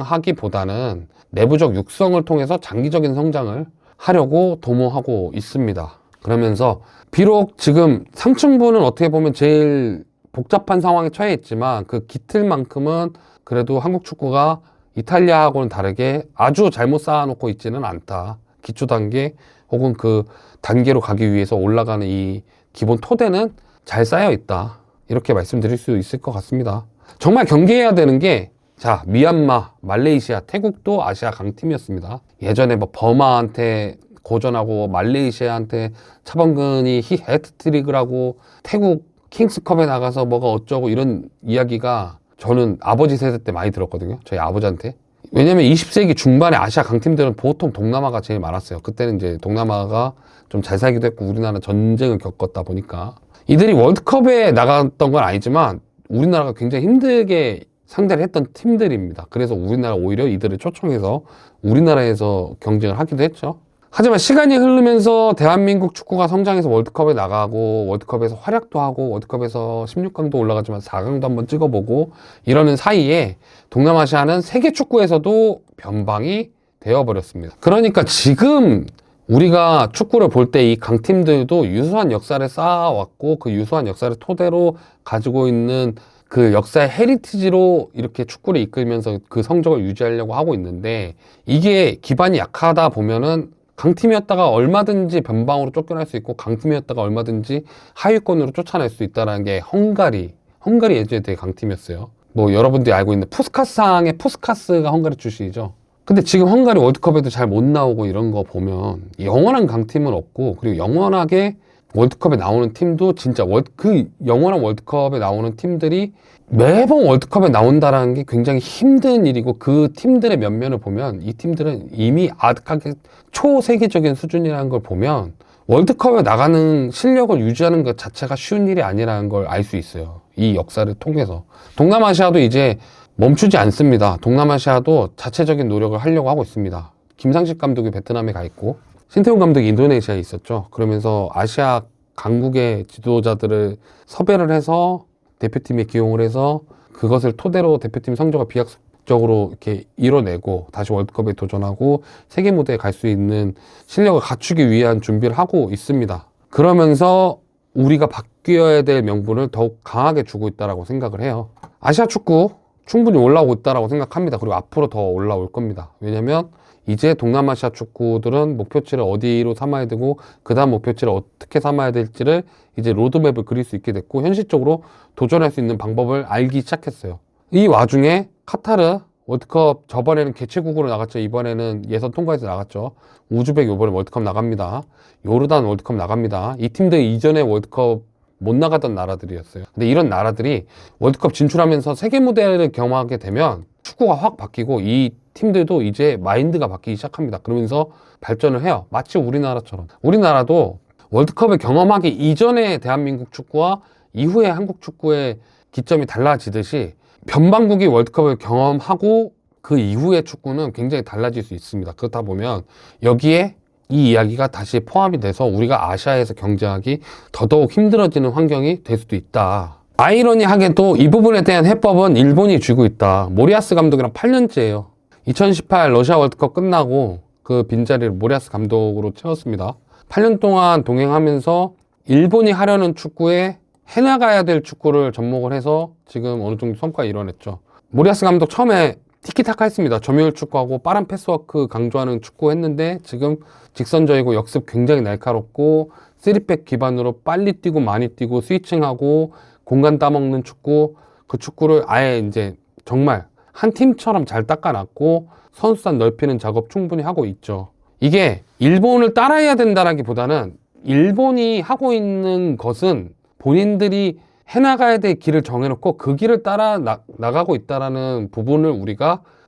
성장하기보다는 내부적 육성을 통해서 장기적인 성장을 하려고 도모하고 있습니다. 그러면서 비록 지금 상층부는 어떻게 보면 제일 복잡한 상황에 처해 있지만 그 깃틀만큼은 그래도 한국 축구가 이탈리아하고는 다르게 아주 잘못 쌓아놓고 있지는 않다. 기초 단계 혹은 그 단계로 가기 위해서 올라가는 이 기본 토대는 잘 쌓여 있다. 이렇게 말씀드릴 수 있을 것 같습니다. 정말 경계해야 되는 게 자, 미얀마, 말레이시아, 태국도 아시아 강팀이었습니다. 예전에 뭐 버마한테 고전하고 말레이시아한테 차범근이 헤트트릭을 태국 킹스컵에 나가서 뭐가 어쩌고 이런 이야기가 저는 아버지 세대 때 많이 들었거든요. 저희 아버지한테. 왜냐면 20세기 중반에 아시아 강팀들은 보통 동남아가 제일 많았어요. 그때는 이제 동남아가 좀 잘 살기도 했고 우리나라 전쟁을 겪었다 보니까 이들이 월드컵에 나갔던 건 아니지만 우리나라가 굉장히 힘들게 상대를 했던 팀들입니다. 그래서 우리나라 오히려 이들을 초청해서 우리나라에서 경쟁을 하기도 했죠. 하지만 시간이 흐르면서 대한민국 축구가 성장해서 월드컵에 나가고 월드컵에서 활약도 하고 월드컵에서 16강도 올라가지만 4강도 한번 찍어보고 이러는 사이에 동남아시아는 세계 축구에서도 변방이 되어버렸습니다. 그러니까 지금 우리가 축구를 볼 때 이 강팀들도 유수한 역사를 쌓아왔고 그 유수한 역사를 토대로 가지고 있는 그 역사의 헤리티지로 이렇게 축구를 이끌면서 그 성적을 유지하려고 하고 있는데 이게 기반이 약하다 보면은 강팀이었다가 얼마든지 변방으로 쫓겨날 수 있고 강팀이었다가 얼마든지 하위권으로 쫓아낼 수 있다는 게 헝가리 예전에 되게 강팀이었어요. 뭐 여러분들이 알고 있는 푸스카스항의 푸스카스가 헝가리 출신이죠. 근데 지금 헝가리 월드컵에도 잘 못 나오고 이런 거 보면 영원한 강팀은 없고 그리고 영원하게 월드컵에 나오는 팀도 진짜 그 영원한 월드컵에 나오는 팀들이 매번 월드컵에 나온다는 게 굉장히 힘든 일이고 그 팀들의 면면을 보면 이 팀들은 이미 아득하게 초세계적인 수준이라는 걸 보면 월드컵에 나가는 실력을 유지하는 것 자체가 쉬운 일이 아니라는 걸 알 수 있어요. 이 역사를 통해서. 동남아시아도 이제 멈추지 않습니다. 동남아시아도 자체적인 노력을 하려고 하고 있습니다. 김상식 감독이 베트남에 가 있고 신태용 감독이 인도네시아에 있었죠. 그러면서 아시아 강국의 지도자들을 섭외를 해서 대표팀에 기용을 해서 그것을 토대로 대표팀 성적을 비약적으로 이렇게 이뤄내고 다시 월드컵에 도전하고 세계 무대에 갈 수 있는 실력을 갖추기 위한 준비를 하고 있습니다. 그러면서 우리가 바뀌어야 될 명분을 더욱 강하게 주고 있다고 생각을 해요. 아시아 축구 충분히 올라오고 있다고 생각합니다. 그리고 앞으로 더 올라올 겁니다. 왜냐면 이제 동남아시아 축구들은 목표치를 어디로 삼아야 되고 그 다음 목표치를 어떻게 삼아야 될지를 이제 로드맵을 그릴 수 있게 됐고 현실적으로 도전할 수 있는 방법을 알기 시작했어요. 이 와중에 카타르 월드컵 저번에는 개최국으로 나갔죠. 이번에는 예선 통과해서 나갔죠. 우즈벡 이번에 월드컵 나갑니다. 요르단 월드컵 나갑니다. 이 팀들 이전에 월드컵 못 나가던 나라들이었어요. 근데 이런 나라들이 월드컵 진출하면서 세계 무대를 경험하게 되면 축구가 확 바뀌고 이 팀들도 이제 마인드가 바뀌기 시작합니다. 그러면서 발전을 해요. 마치 우리나라처럼. 우리나라도 월드컵을 경험하기 이전에 대한민국 축구와 이후에 한국 축구의 기점이 달라지듯이 변방국이 월드컵을 경험하고 그 이후의 축구는 굉장히 달라질 수 있습니다. 그렇다 보면 여기에 이 이야기가 다시 포함이 돼서 우리가 아시아에서 경쟁하기 더더욱 힘들어지는 환경이 될 수도 있다. 아이러니하게도 이 부분에 대한 해법은 일본이 쥐고 있다. 모리아스 감독이랑 8년째예요. 2018 러시아 월드컵 끝나고 그 빈자리를 모리아스 감독으로 채웠습니다. 8년 동안 동행하면서 일본이 하려는 축구에 해나가야 될 축구를 접목을 해서 지금 어느 정도 성과를 이뤄냈죠. 모리아스 감독 처음에 티키타카 했습니다. 점유율 축구하고 빠른 패스워크 강조하는 축구 했는데 지금 직선적이고 역습 굉장히 날카롭고 3백 기반으로 빨리 뛰고 많이 뛰고 스위칭하고 공간 따먹는 축구, 그 축구를 아예 이제 정말 한 팀처럼 잘 닦아놨고 선수단 넓히는 작업 충분히 하고 있죠. 이게 일본을 따라해야 된다라기보다는 일본이 하고 있는 것은 본인들이 해나가야 될 길을 정해놓고 그 길을 따라 나가고 있다라는 부분을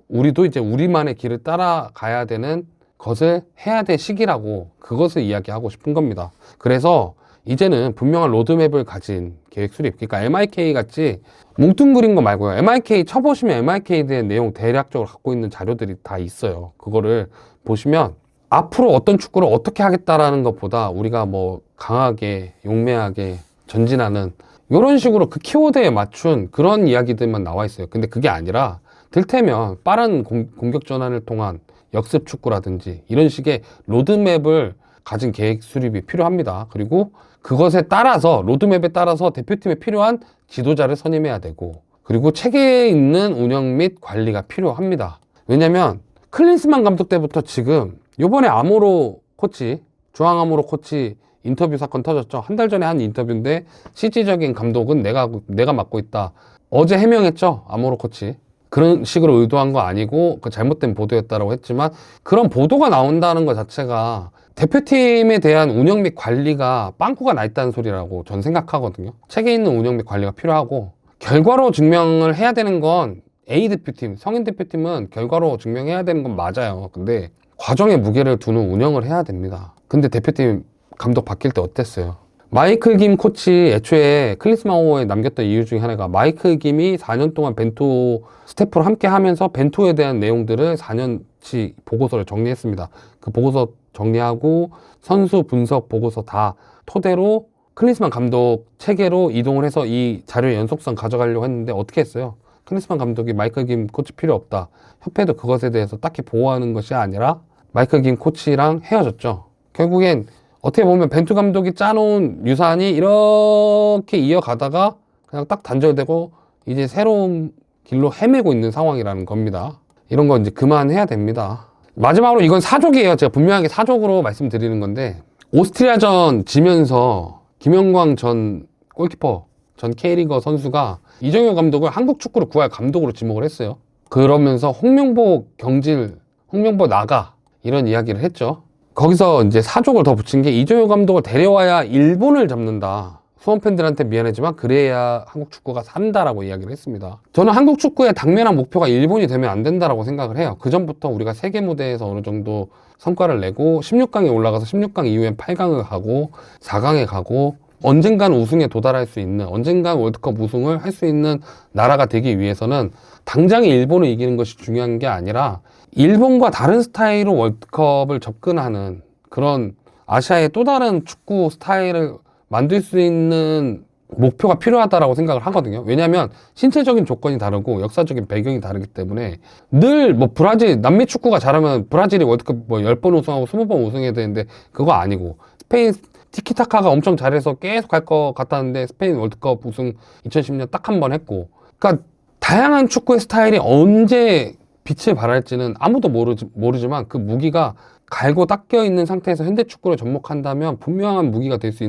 우리도 이제 우리만의 길을 따라가야 되는 것을 해야 될 시기라고 그것을 이야기하고 싶은 겁니다. 그래서 이제는 분명한 로드맵을 가진 계획 수립, 그러니까 MIK 같이 뭉뚱그린 거 말고요. MIK 쳐보시면 MIK에 대한 내용 대략적으로 갖고 있는 자료들이 다 있어요. 그거를 보시면 앞으로 어떤 축구를 어떻게 하겠다라는 것보다 우리가 뭐 강하게 용맹하게 전진하는 이런 식으로 그 키워드에 맞춘 그런 이야기들만 나와 있어요. 근데 그게 아니라 들테면 빠른 공격 전환을 통한 역습 축구라든지 이런 식의 로드맵을 가진 계획 수립이 필요합니다. 그리고 그것에 따라서 로드맵에 따라서 대표팀에 필요한 지도자를 선임해야 되고 그리고 체계에 있는 운영 및 관리가 필요합니다. 왜냐면 클린스만 감독 때부터 지금 요번에 아모로 코치, 주앙 아모로 코치 인터뷰 사건 터졌죠. 한 달 전에 한 인터뷰인데 실질적인 감독은 내가 맡고 있다. 어제 해명했죠. 아모로 코치. 그런 식으로 의도한 거 아니고 그 잘못된 보도였다라고 했지만 그런 보도가 나온다는 것 자체가 대표팀에 대한 운영 및 관리가 빵꾸가 나 있다는 소리라고 전 생각하거든요. 체계 있는 운영 및 관리가 필요하고 결과로 증명을 해야 되는 건 A 대표팀, 성인 대표팀은 결과로 증명해야 되는 건 맞아요. 근데 과정에 무게를 두는 운영을 해야 됩니다. 근데 대표팀 감독 바뀔 때 어땠어요? 마이클 김 코치 애초에 클린스만호에 남겼던 이유 중에 하나가 마이클 김이 4년 동안 벤투 스태프로 함께 하면서 벤투에 대한 내용들을 4년치 보고서를 정리했습니다. 그 보고서 정리하고 선수 분석 보고서 다 토대로 클린스만 감독 체계로 이동을 해서 이 자료의 연속성 가져가려고 했는데 어떻게 했어요? 클린스만 감독이 마이클 김 코치 필요 없다. 협회도 그것에 대해서 딱히 보호하는 것이 아니라 마이클 김 코치랑 헤어졌죠. 결국엔 어떻게 보면 벤투 감독이 짜놓은 유산이 이렇게 이어가다가 그냥 딱 단절되고 이제 새로운 길로 헤매고 있는 상황이라는 겁니다. 이런 거 이제 그만해야 됩니다. 마지막으로 이건 사족이에요. 제가 분명하게 사족으로 말씀드리는 건데 오스트리아전 지면서 김영광 전 골키퍼 전 K리거 선수가 이정효 감독을 한국 축구를 구할 감독으로 지목을 했어요. 그러면서 홍명보 경질, 홍명보 나가 이런 이야기를 했죠. 거기서 이제 사족을 더 붙인 게 이정효 감독을 데려와야 일본을 잡는다. 수원 팬들한테 미안하지만 그래야 한국 축구가 산다라고 이야기를 했습니다. 저는 한국 축구의 당면한 목표가 일본이 되면 안 된다라고 생각을 해요. 그 전부터 우리가 세계 무대에서 어느 정도 성과를 내고 16강에 올라가서 16강 이후엔 8강을 가고 4강에 가고 언젠간 우승에 도달할 수 있는, 언젠간 월드컵 우승을 할 수 있는 나라가 되기 위해서는 당장에 일본을 이기는 것이 중요한 게 아니라 일본과 다른 스타일로 월드컵을 접근하는 그런 아시아의 또 다른 축구 스타일을 만들 수 있는 목표가 필요하다라고 생각을 하거든요. 왜냐하면 신체적인 조건이 다르고 역사적인 배경이 다르기 때문에 늘 뭐 브라질, 남미 축구가 잘하면 브라질이 월드컵 뭐 10번 우승하고 20번 우승해야 되는데 그거 아니고 스페인 티키타카가 엄청 잘해서 계속 갈 것 같았는데 스페인 월드컵 우승 2010년 딱 한 번 했고 그러니까 다양한 축구의 스타일이 언제 빛을 발할지는 아무도 모르지만 그 무기가 갈고 닦여 있는 상태에서 현대 축구를 접목한다면 분명한 무기가 될 수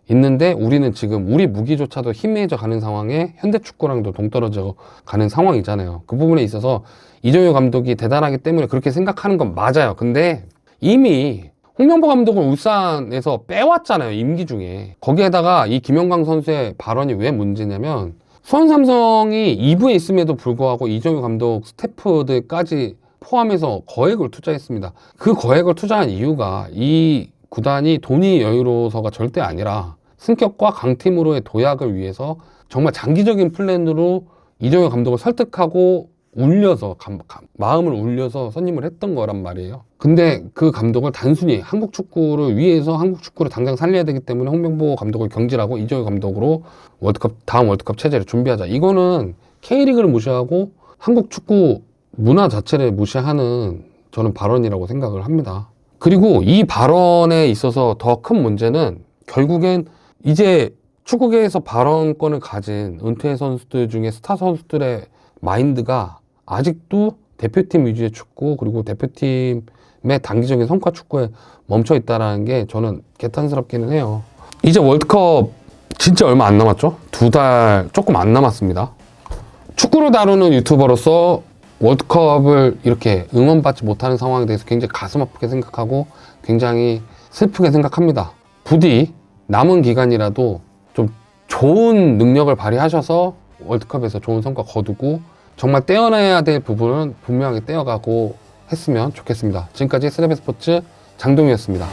있는데 우리는 지금 우리 무기조차도 희미해져 가는 상황에 현대 축구랑도 동떨어져 가는 상황이잖아요. 그 부분에 있어서 이정효 감독이 대단하기 때문에 그렇게 생각하는 건 맞아요. 근데 이미 홍명보 감독은 울산에서 빼왔잖아요. 임기 중에. 거기에다가 이 김영광 선수의 발언이 왜 문제냐면 수원 삼성이 2부에 있음에도 불구하고 이정효 감독 스태프들까지 포함해서 거액을 투자했습니다. 그 거액을 투자한 이유가 이 구단이 돈이 여유로워서가 절대 아니라 승격과 강팀으로의 도약을 위해서 정말 장기적인 플랜으로 이정효 감독을 설득하고 울려서 마음을 울려서 선임을 했던 거란 말이에요. 근데 그 감독을 단순히 한국 축구를 위해서 한국 축구를 당장 살려야 되기 때문에 홍명보 감독을 경질하고 이정효 감독으로 다음 월드컵 체제를 준비하자. 이거는 K리그를 무시하고 한국 축구 문화 자체를 무시하는 저는 발언이라고 생각을 합니다. 그리고 이 발언에 있어서 더 큰 문제는 결국엔 이제 축구계에서 발언권을 가진 은퇴 선수들 중에 스타 선수들의 마인드가 아직도 대표팀 위주의 축구 그리고 대표팀의 단기적인 성과 축구에 멈춰 있다는 게 저는 개탄스럽기는 해요. 이제 월드컵 진짜 얼마 안 남았죠? 2달 조금 안 남았습니다. 축구를 다루는 유튜버로서 월드컵을 이렇게 응원받지 못하는 상황에 대해서 굉장히 가슴 아프게 생각하고 굉장히 슬프게 생각합니다. 부디 남은 기간이라도 좀 좋은 능력을 발휘하셔서 월드컵에서 좋은 성과 거두고 정말 떼어내야 될 부분은 분명하게 떼어가고 했으면 좋겠습니다. 지금까지 스레베 스포츠 장동희였습니다.